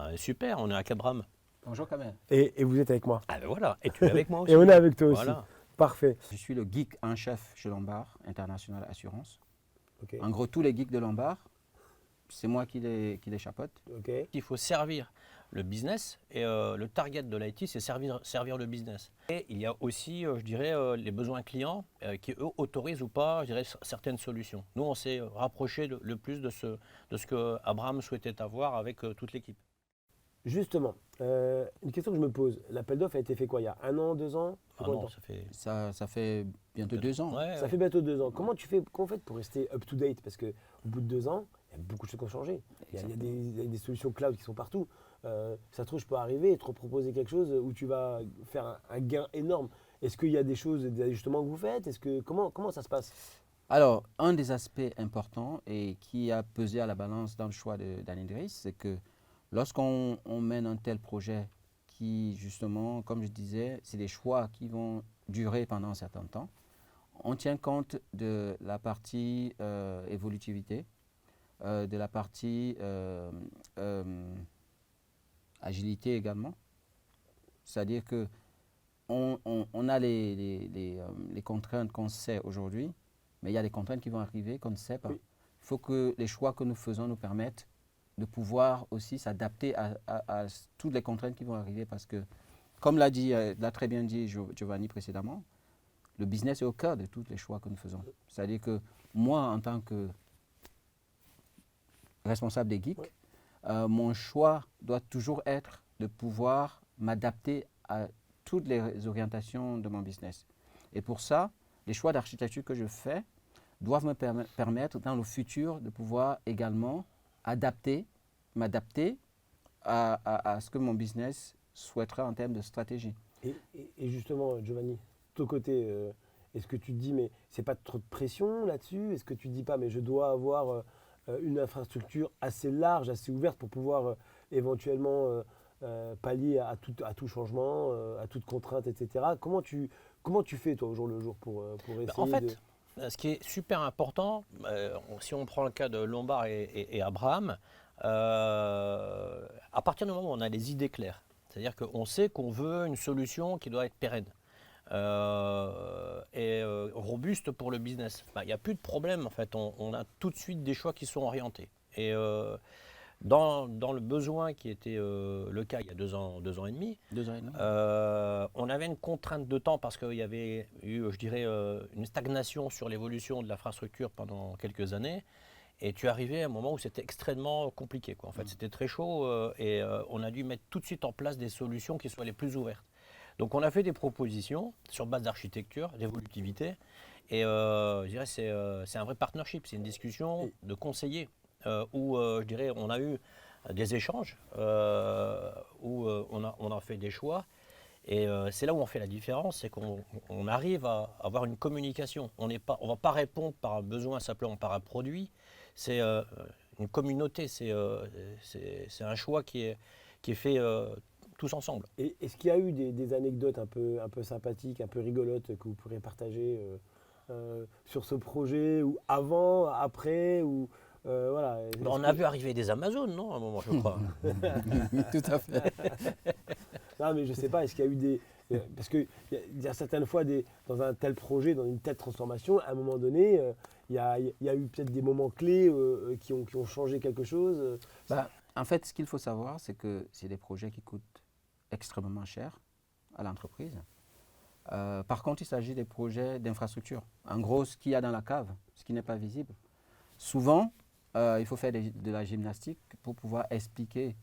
Ben, super, on est à Cabram. Bonjour Kamel. Et vous êtes avec moi. Ah ben voilà, et tu es avec moi aussi. Et on est avec toi aussi. Voilà. Parfait. Je suis le geek en chef chez Lombard International Assurance. Ok. En gros, tous les geeks de Lombard, c'est moi qui les chapeaute. Ok. Il faut servir le business et le target de l'IT, c'est servir le business. Et il y a aussi, je dirais, les besoins clients qui, eux, autorisent ou pas, je dirais, certaines solutions. Nous, on s'est rapproché le plus de ce que Abraham souhaitait avoir avec toute l'équipe. Justement, une question que je me pose. L'appel d'offres a été fait quoi? Il y a 1 an, 2 ans? Ah Combien de non, temps ça fait... Ça fait bientôt 2 ans. Ouais, Ça ouais. fait bientôt 2 ans. Comment vous faites pour rester up to date? Parce qu'au bout de 2 ans, il y a beaucoup de choses qui ont changé. Il y a des solutions cloud qui sont partout. Ça se trouve, je peux arriver et te proposer quelque chose où tu vas faire un gain énorme. Est-ce qu'il y a des choses, des ajustements que vous faites? Comment ça se passe? Alors, un des aspects importants et qui a pesé à la balance dans le choix d'Anne-Idriss, c'est que lorsqu'on mène un tel projet qui, justement, comme je disais, c'est des choix qui vont durer pendant un certain temps, on tient compte de la partie évolutivité, de la partie agilité également. C'est-à-dire que on a les contraintes qu'on sait aujourd'hui, mais il y a des contraintes qui vont arriver qu'on ne sait pas. Oui. Il faut que les choix que nous faisons nous permettent de pouvoir aussi s'adapter à toutes les contraintes qui vont arriver parce que, comme l'a très bien dit Giovanni précédemment, le business est au cœur de tous les choix que nous faisons. C'est-à-dire que moi, en tant que responsable des geeks, Oui. mon choix doit toujours être de pouvoir m'adapter à toutes les orientations de mon business. Et pour ça, les choix d'architecture que je fais doivent me permettre dans le futur de pouvoir également m'adapter à ce que mon business souhaiterait en termes de stratégie. Et justement, Giovanni, de ton côté, est-ce que tu te dis, mais c'est pas trop de pression là-dessus? Est-ce que tu te dis pas, mais je dois avoir une infrastructure assez large, assez ouverte pour pouvoir éventuellement pallier à tout changement, à toute contrainte, etc. Comment tu fais, toi, au jour le jour pour essayer En de... fait, ce qui est super important, si on prend le cas de Lombard et Abraham, à partir du moment où on a les idées claires, c'est-à-dire qu'on sait qu'on veut une solution qui doit être pérenne et robuste pour le business, il n'y a plus de problème en fait, on a tout de suite des choix qui sont orientés. Et dans le besoin qui était le cas il y a 2 ans et demi, 2 ans et demi. on avait une contrainte de temps parce qu'il y avait eu, je dirais, une stagnation sur l'évolution de l'infrastructure pendant quelques années. Et tu arrivais à un moment où c'était extrêmement compliqué, quoi. En fait, c'était très chaud et on a dû mettre tout de suite en place des solutions qui soient les plus ouvertes. Donc on a fait des propositions sur base d'architecture, d'évolutivité. Et je dirais c'est un vrai partnership, c'est une discussion de conseillers où je dirais on a eu des échanges, où on a fait des choix. Et c'est là où on fait la différence, c'est qu'on arrive à avoir une communication. On ne va pas répondre par un besoin simplement par un produit. C'est une communauté, c'est un choix qui est fait tous ensemble. Et est-ce qu'il y a eu des anecdotes un peu sympathiques, un peu rigolotes que vous pourrez partager sur ce projet, ou avant, après, ou voilà. On a vu arriver des Amazones, non, à un moment, je crois. Tout à fait. Non, mais je sais pas, est-ce qu'il y a eu des... Parce qu'il y a certaines fois, dans un tel projet, dans une telle transformation, à un moment donné, il y a eu peut-être des moments clés qui ont changé quelque chose. En fait, ce qu'il faut savoir, c'est que c'est des projets qui coûtent extrêmement cher à l'entreprise. Par contre, il s'agit des projets d'infrastructure. En gros, ce qu'il y a dans la cave, ce qui n'est pas visible. Souvent, il faut faire de la gymnastique pour pouvoir expliquer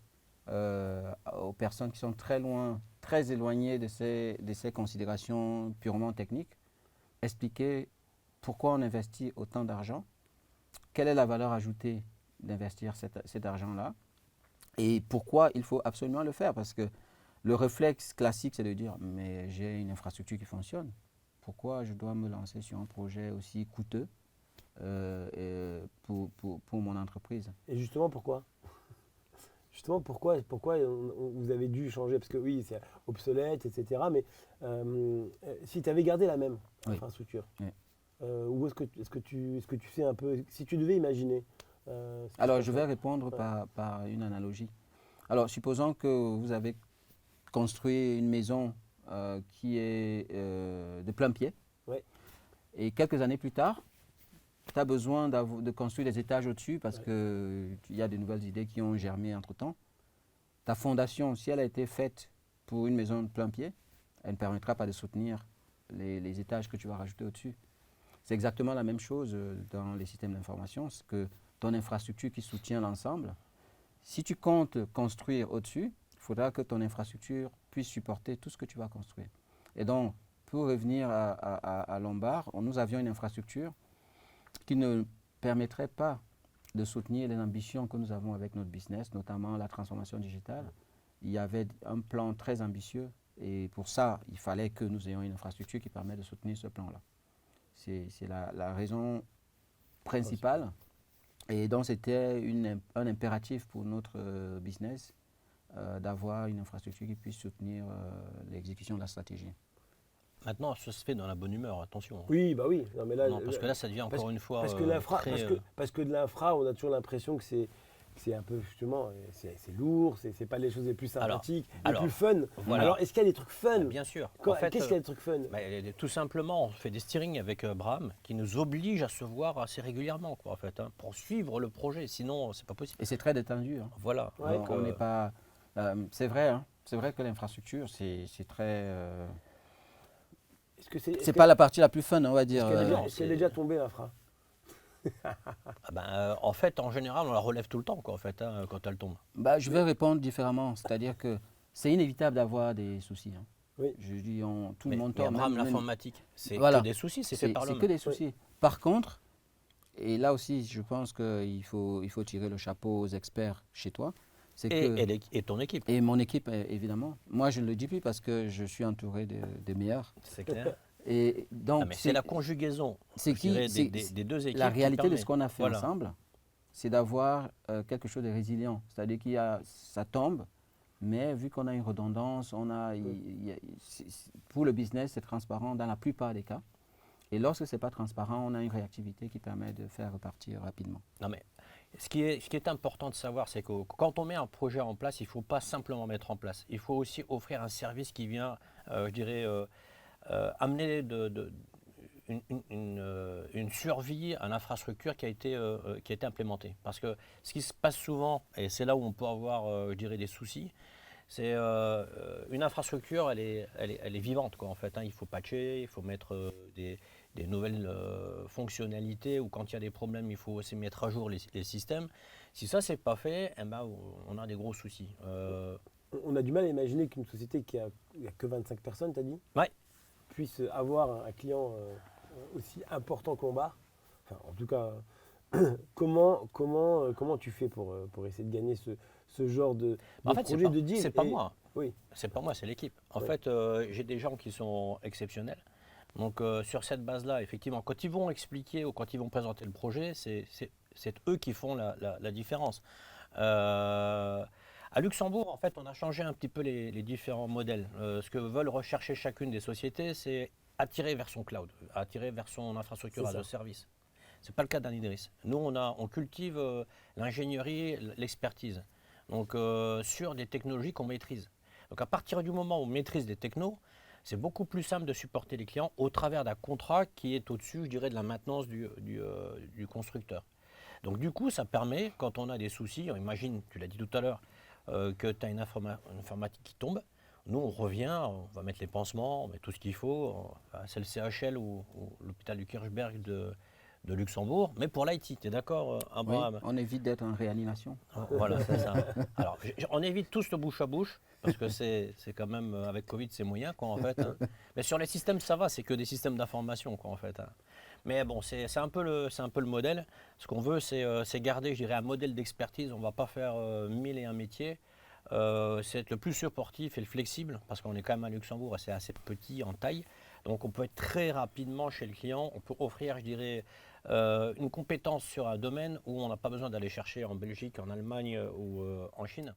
aux personnes qui sont très loin, très éloignées de ces considérations purement techniques, expliquer pourquoi on investit autant d'argent, quelle est la valeur ajoutée d'investir cet argent-là, et pourquoi il faut absolument le faire. Parce que le réflexe classique, c'est de dire « mais j'ai une infrastructure qui fonctionne, pourquoi je dois me lancer sur un projet aussi coûteux pour mon entreprise ?» Et justement, pourquoi? Justement, pourquoi vous avez dû changer? Parce que oui, c'est obsolète, etc. Mais si tu avais gardé la même infrastructure, Oui. où est-ce que tu sais un peu, si tu devais imaginer Alors, je vais répondre par une analogie. Alors, supposons que vous avez construit une maison qui est de plein pied. Ouais. Et quelques années plus tard, tu as besoin de construire des étages au-dessus parce qu'il y a de nouvelles idées qui ont germé entre-temps. Ta fondation, si elle a été faite pour une maison de plein pied, elle ne permettra pas de soutenir les étages que tu vas rajouter au-dessus. C'est exactement la même chose dans les systèmes d'information, c'est que ton infrastructure qui soutient l'ensemble, si tu comptes construire au-dessus, il faudra que ton infrastructure puisse supporter tout ce que tu vas construire. Et donc, pour revenir à Lombard, nous avions une infrastructure qui ne permettrait pas de soutenir les ambitions que nous avons avec notre business, notamment la transformation digitale. Il y avait un plan très ambitieux et pour ça, il fallait que nous ayons une infrastructure qui permette de soutenir ce plan-là. C'est la raison principale. Et donc, c'était un impératif pour notre business d'avoir une infrastructure qui puisse soutenir l'exécution de la stratégie. Maintenant, ça se fait dans la bonne humeur, attention. Oui, bah oui. Non, mais là, Non, parce que là, ça devient encore une fois parce que l'infra, très, parce que de l'infra, on a toujours l'impression que c'est un peu justement, c'est lourd, c'est pas les choses les plus sympathiques, les plus fun. voilà. Alors, est-ce qu'il y a des trucs fun? bien sûr. Qu'est-ce qu'il y a des trucs fun? Tout simplement, on fait des steerings avec Braham qui nous oblige à se voir assez régulièrement, quoi, en fait, hein, pour suivre le projet. Sinon, c'est pas possible. Et c'est très détendu. Hein. Voilà. Ouais, Donc, On n'est pas. C'est vrai, hein. C'est vrai que l'infrastructure, c'est très. Est-ce que c'est C'est pas la partie la plus fun, on va dire. est-ce qu'elle est déjà tombée l'infra? en fait, en général, on la relève tout le temps, quoi, en fait, hein, quand elle tombe. Bah, je vais répondre différemment. C'est-à-dire que c'est inévitable d'avoir des soucis. Hein. Oui. Je dis, tout Mais le monde Braham, même- l'informatique, c'est Voilà. que des soucis, c'est fait par C'est l'homme. que des soucis. Par contre, et là aussi, je pense qu'il faut tirer le chapeau aux experts chez toi. C'est que, Et ton équipe, et mon équipe, évidemment. Moi, je ne le dis plus parce que je suis entouré des meilleurs. c'est clair. Et donc, Mais c'est la conjugaison c'est je dirais, c'est- des deux équipes. la qui réalité de permet. ce qu'on a fait Voilà. ensemble, c'est d'avoir quelque chose de résilient. C'est-à-dire ça tombe, mais vu qu'on a une redondance, pour le business, c'est transparent dans la plupart des cas. Et lorsque ce n'est pas transparent, on a une réactivité qui permet de faire repartir rapidement. Non, mais ce qui est important de savoir, c'est que quand on met un projet en place, il ne faut pas simplement mettre en place. Il faut aussi offrir un service qui vient, je dirais, amener une survie à l'infrastructure qui a été implémentée. Parce que ce qui se passe souvent, et c'est là où on peut avoir, je dirais, des soucis, c'est une infrastructure, elle est vivante, quoi, en fait, hein. Il faut patcher, il faut mettre des nouvelles fonctionnalités, ou quand il y a des problèmes, il faut aussi mettre à jour les systèmes. Si ça, c'est pas fait, eh ben, on a des gros soucis. On a du mal à imaginer qu'une société qui a que 25 personnes, t'as dit, Ouais. puisse avoir un client aussi important que Lombard. Enfin, en tout cas, comment tu fais pour essayer de gagner ce genre de En fait, projet de deal? c'est pas moi. Oui. C'est pas moi, c'est l'équipe. En Ouais. fait, j'ai des gens qui sont exceptionnels. Donc, sur cette base-là, effectivement, quand ils vont expliquer ou quand ils vont présenter le projet, c'est eux qui font la différence. À Luxembourg, en fait, on a changé un petit peu les différents modèles. Ce que veulent rechercher chacune des sociétés, c'est attirer vers son cloud, attirer vers son infrastructure C'est as a ça. service. Ce n'est pas le cas d'Anidris. Nous, on cultive l'ingénierie, l'expertise, donc sur des technologies qu'on maîtrise. Donc à partir du moment où on maîtrise des technos, c'est beaucoup plus simple de supporter les clients au travers d'un contrat qui est au-dessus, je dirais, de la maintenance du constructeur. Donc du coup, ça permet, quand on a des soucis, on imagine, tu l'as dit tout à l'heure, que tu as une informatique qui tombe, nous on revient, on va mettre les pansements, on met tout ce qu'il faut, c'est le CHL ou l'hôpital du Kirchberg de Luxembourg, mais pour l'IT, tu es d'accord, Oui, Abraham? on évite d'être en réanimation. Voilà, c'est ça. Alors, on évite tous le bouche à bouche, parce que c'est quand même, avec Covid, c'est moyen, quoi, en fait, hein. Mais sur les systèmes, ça va, c'est que des systèmes d'information, quoi, en fait, hein. Mais bon, c'est un peu le modèle. Ce qu'on veut, c'est garder, je dirais, un modèle d'expertise. On ne va pas faire 1001 métiers. C'est être le plus supportif et le flexible, parce qu'on est quand même à Luxembourg et c'est assez petit en taille. Donc on peut être très rapidement chez le client. On peut offrir, je dirais, une compétence sur un domaine où on n'a pas besoin d'aller chercher en Belgique, en Allemagne ou en Chine.